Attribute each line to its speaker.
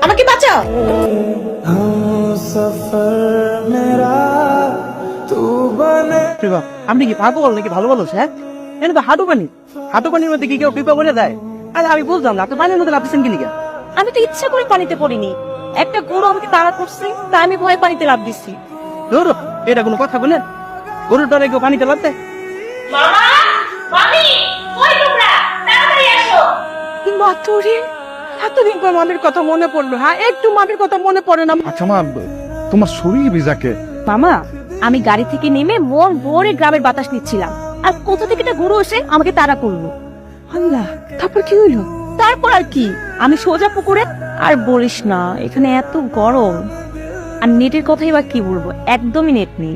Speaker 1: আমাকে বাঁচাও।
Speaker 2: আপনি কি পাগল নাকি ভালো ভালো হ্যাঁ? এটা তো হাঁটু পানির মধ্যে কি কেউ কৃপা করে দেয়? আরে আমি বুঝলাম না, আপনি পানির মধ্যে নামতেছেন কি লিগা?
Speaker 1: আমি তো ইচ্ছা করে পানিতে পড়িনি, একটা গরু আমাকে তাড়া করছে, তাই আমি ভয়ে পানিতে লাফ দিচ্ছি।
Speaker 2: ধরো, এটা কোনো কথা বলেন? গরুর ডরে কেউ পানিতে লাভ দেয়?
Speaker 1: কিন্তু এতদিন পর মামির কথা মনে পড়লো। হ্যাঁ, একটু মামির কথা মনে পড়ে না?
Speaker 3: আচ্ছা মা, তোমার শরীর ভিজাকে?
Speaker 1: মামা, আমি গাড়ি থেকে নেমে মন ভরে গ্রামের বাতাস নিচ্ছিলাম, আর কোথা থেকে একটা গরু এসে আমাকে তাড়া করলো। আল্লাহ, তারপর কি হইলো? তারপর আর কি, আমি সোজা পুকুরে। আর বলিস না, এখানে এত গরম, আর নেটের কথাই বা কি বলবো, একদমই নেট নেই।